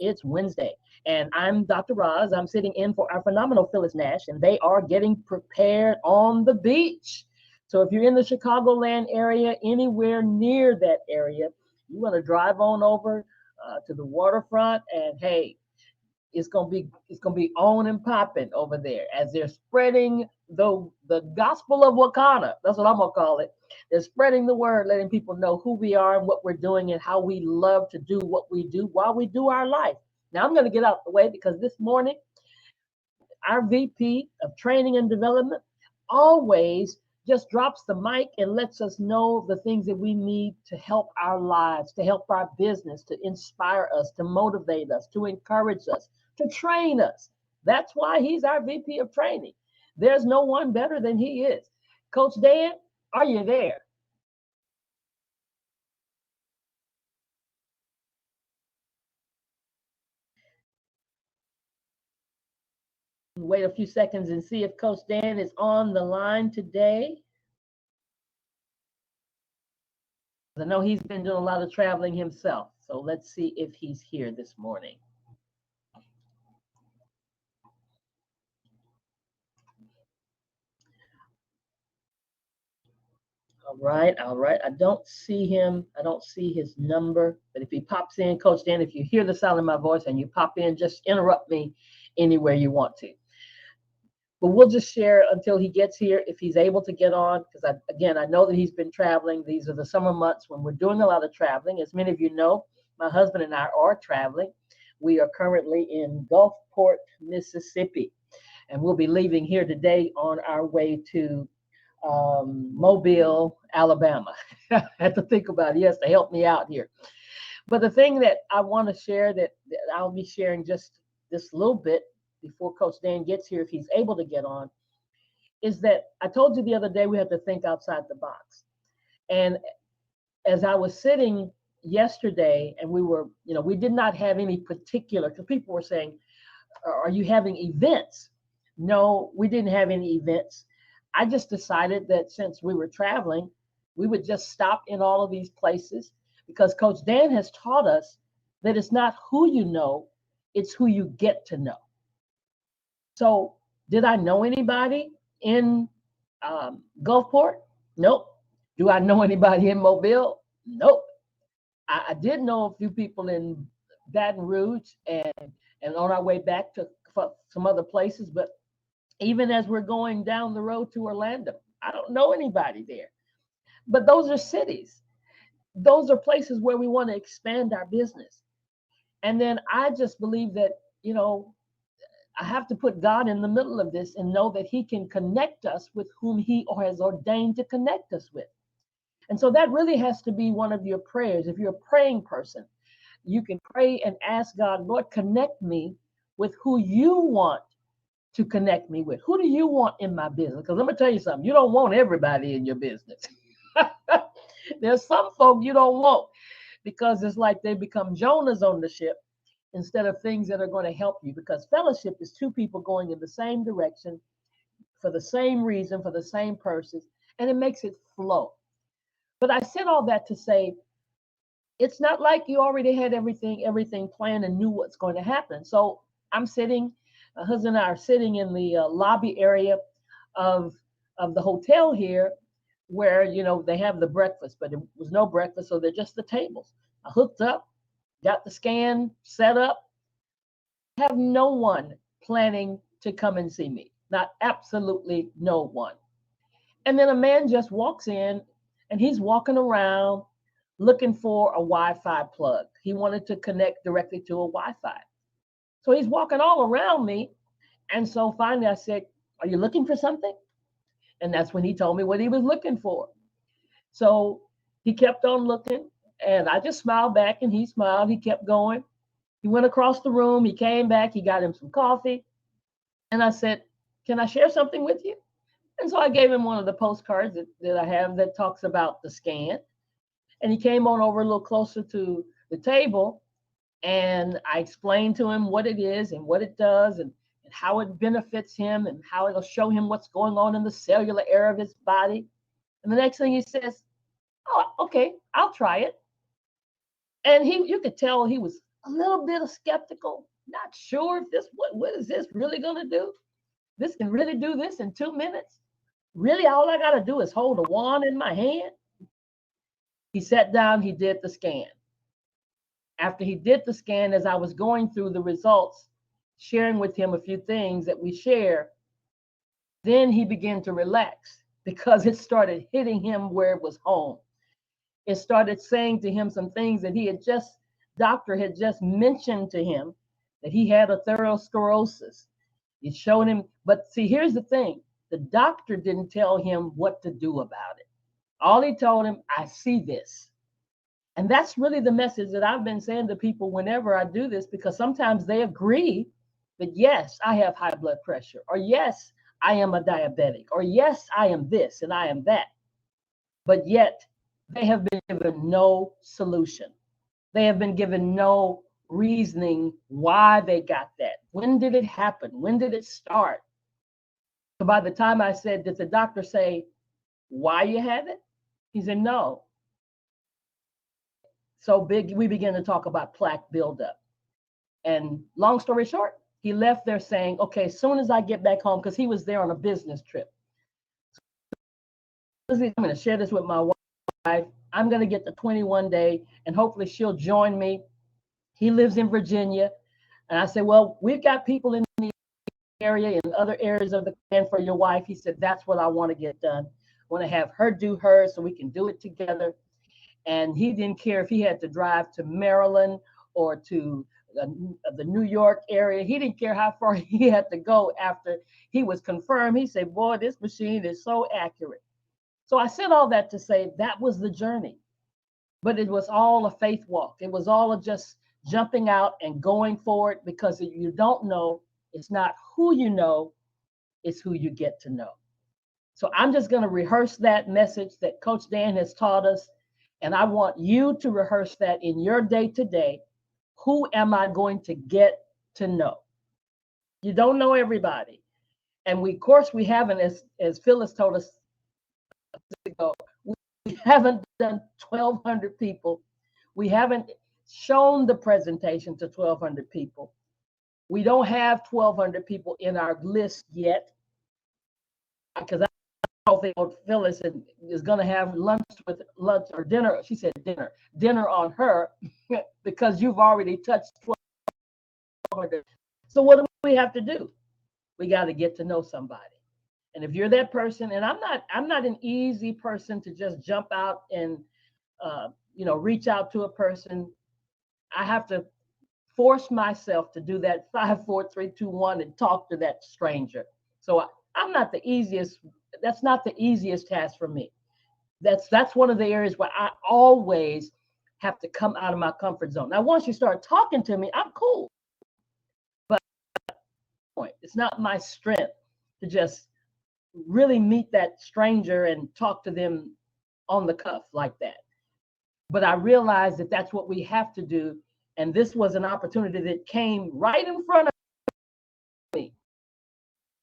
It's Wednesday, and I'm Dr. Roz. I'm sitting in for our phenomenal Phyllis Nash, and they are getting prepared on the beach. So if you're in the Chicagoland area, anywhere near that area, you want to drive on over to the waterfront, and hey, it's gonna be on and popping over there as they're spreading the gospel of Wakanda. That's what I'm gonna call it. They're spreading the word, letting people know who we are and what we're doing and how we love to do what we do while we do our life. Now I'm gonna get out the way because this morning our VP of Training and Development always just drops the mic and lets us know the things that we need to help our lives, to help our business, to inspire us, to motivate us, to encourage us, to train us. That's why he's our VP of Training. There's no one better than he is. Coach Dan, are you there? Wait a few seconds and see if Coach Dan is on the line today. I know he's been doing a lot of traveling himself. So let's see if he's here this morning. All right, all right. I don't see him. I don't see his number. But if he pops in, Coach Dan, if you hear the sound of my voice and you pop in, just interrupt me anywhere you want to. But we'll just share until he gets here if he's able to get on. Because again, I know that he's been traveling. These are the summer months when we're doing a lot of traveling. As many of you know, my husband and I are traveling. We are currently in Gulfport, Mississippi, and we'll be leaving here today on our way to Mobile, Alabama. I had to think about it. He has to help me out here. But the thing that I want to share that I'll be sharing just this little bit before Coach Dan gets here, if he's able to get on, is that I told you the other day we have to think outside the box. And as I was sitting yesterday, and we did not have any particular, because people were saying, are you having events? No, we didn't have any events. I just decided that since we were traveling, we would just stop in all of these places because Coach Dan has taught us that it's not who you know, it's who you get to know. So, did I know anybody in Gulfport? Nope. Do I know anybody in Mobile? Nope. I did know a few people in Baton Rouge and on our way back to some other places, but even as we're going down the road to Orlando, I don't know anybody there. But those are cities. Those are places where we want to expand our business. And then I just believe that, I have to put God in the middle of this and know that He can connect us with whom He has ordained to connect us with. And so that really has to be one of your prayers. If you're a praying person, you can pray and ask God, Lord, connect me with who you want to connect me with. Who do you want in my business? Because let me tell you something, you don't want everybody in your business. There's some folk you don't want because it's like they become Jonahs on the ship instead of things that are going to help you. Because fellowship is two people going in the same direction for the same reason, for the same purposes, and it makes it flow. But I said all that to say it's not like you already had everything planned and knew what's going to happen. So I'm sitting, my husband and I are sitting in the lobby area of the hotel here, where they have the breakfast, but it was no breakfast, so they're just the tables. I hooked up, got the scan set up. Have no one planning to come and see me, not absolutely no one. And then a man just walks in, and he's walking around looking for a Wi-Fi plug. He wanted to connect directly to a Wi-Fi. So he's walking all around me. And so finally I said, are you looking for something? And that's when he told me what he was looking for. So he kept on looking, and I just smiled back, and he smiled. He kept going. He went across the room. He came back. He got him some coffee. And I said, can I share something with you? And so I gave him one of the postcards that I have that talks about the scan. And he came on over a little closer to the table, and I explained to him what it is and what it does, and how it benefits him, and how it'll show him what's going on in the cellular area of his body. And the next thing he says, oh, okay, I'll try it. And you could tell he was a little bit of skeptical, not sure if this, what is this really going to do? This can really do this in 2 minutes? Really, all I got to do is hold a wand in my hand? He sat down, he did the scan. After he did the scan, as I was going through the results, sharing with him a few things that we share, then he began to relax because it started hitting him where it was home. It started saying to him some things that doctor had just mentioned to him, that he had atherosclerosis. He showed him, but see, here's the thing. The doctor didn't tell him what to do about it. All he told him, I see this. And that's really the message that I've been saying to people whenever I do this, because sometimes they agree that, yes, I have high blood pressure, or yes, I am a diabetic, or yes, I am this and I am that. But yet they have been given no solution. They have been given no reasoning why they got that. When did it happen? When did it start? So by the time I said, did the doctor say why you have it? He said, no. So we began to talk about plaque buildup. And long story short, he left there saying, okay, as soon as I get back home, because he was there on a business trip. I'm going to share this with my wife. I'm going to get the 21-day, and hopefully she'll join me. He lives in Virginia. And I said, well, we've got people in the area, in other areas of the plan for your wife. He said, that's what I want to get done. I want to have her do hers so we can do it together. And he didn't care if he had to drive to Maryland or to the New York area. He didn't care how far he had to go after he was confirmed. He said, boy, this machine is so accurate. So I said all that to say that was the journey. But it was all a faith walk. It was all of just jumping out and going forward, because if you don't know, it's not who you know, it's who you get to know. So I'm just going to rehearse that message that Coach Dan has taught us. And I want you to rehearse that in your day to day. Who am I going to get to know? You don't know everybody. And of course, we haven't, as Phyllis told us ago, we haven't done 1,200 people. We haven't shown the presentation to 1,200 people. We don't have 1,200 people in our list yet, because I don't think Phyllis is going to have lunch or dinner. She said dinner on her because you've already touched 1,200. So what do we have to do? We got to get to know somebody. And if you're that person, and I'm not an easy person to just jump out and reach out to a person. I have to force myself to do that 5, 4, 3, 2, 1 and talk to that stranger. So I'm not the easiest. That's not the easiest task for me. That's one of the areas where I always have to come out of my comfort zone. Now, once you start talking to me, I'm cool. But it's not my strength to just really meet that stranger and talk to them on the cuff like that. But I realized that that's what we have to do. And this was an opportunity that came right in front of me.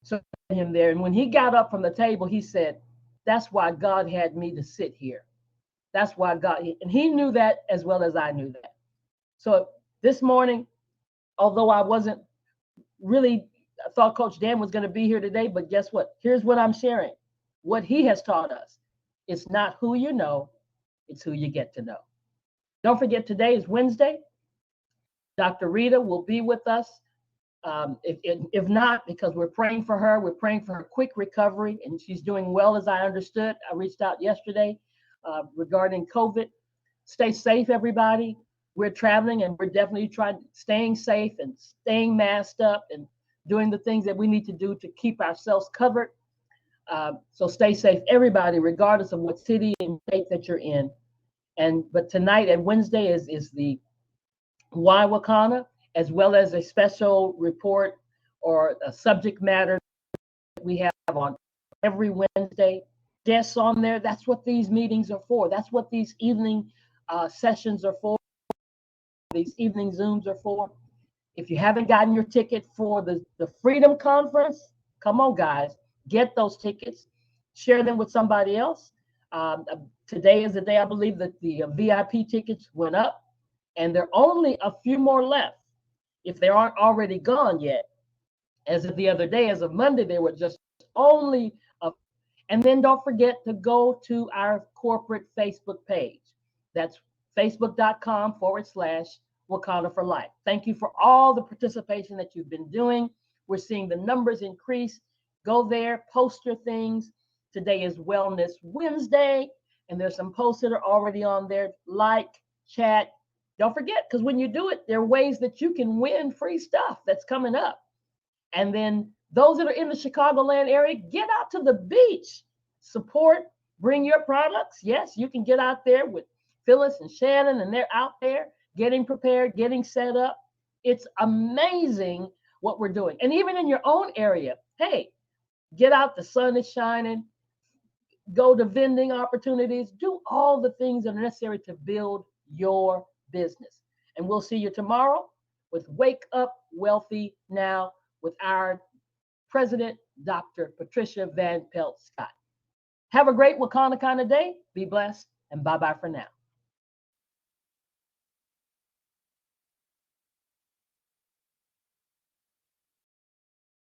So him there. And when he got up from the table, he said, that's why God had me to sit here. That's why God, and he knew that as well as I knew that. So this morning, although I wasn't really, I thought Coach Dan was going to be here today, but guess what? Here's what I'm sharing. What he has taught us. It's not who you know, it's who you get to know. Don't forget, today is Wednesday. Dr. Rita will be with us. If not, because we're praying for her quick recovery, and she's doing well, as I understood. I reached out yesterday regarding COVID. Stay safe, everybody. We're traveling, and we're definitely staying safe and staying masked up and doing the things that we need to do to keep ourselves covered. So stay safe, everybody, regardless of what city and state that you're in. But tonight and Wednesday is the Why Wakana, as well as a special report or a subject matter that we have on every Wednesday. Guests on there. That's what these meetings are for. That's what these evening sessions are for. These evening Zooms are for. If you haven't gotten your ticket for the Freedom Conference, come on, guys. Get those tickets. Share them with somebody else. Today is the day, I believe, that the VIP tickets went up. And there are only a few more left if they aren't already gone yet. As of the other day, as of Monday, there were just only a. And then don't forget to go to our corporate Facebook page. That's facebook.com/Wakanda for Life. Thank you for all the participation that you've been doing. We're seeing the numbers increase. Go there, post your things. Today is Wellness Wednesday, and there's some posts that are already on there. Like, chat. Don't forget, because when you do it, there are ways that you can win free stuff that's coming up. And then those that are in the Chicagoland area, get out to the beach, support, bring your products. Yes, you can get out there with Phyllis and Shannon, and they're out there getting prepared, getting set up. It's amazing what we're doing. And even in your own area, hey, get out, the sun is shining, go to vending opportunities, do all the things that are necessary to build your business. And we'll see you tomorrow with Wake Up Wealthy Now with our president, Dr. Patricia Van Pelt Scott. Have a great Wakanda kind of day. Be blessed, and bye-bye for now.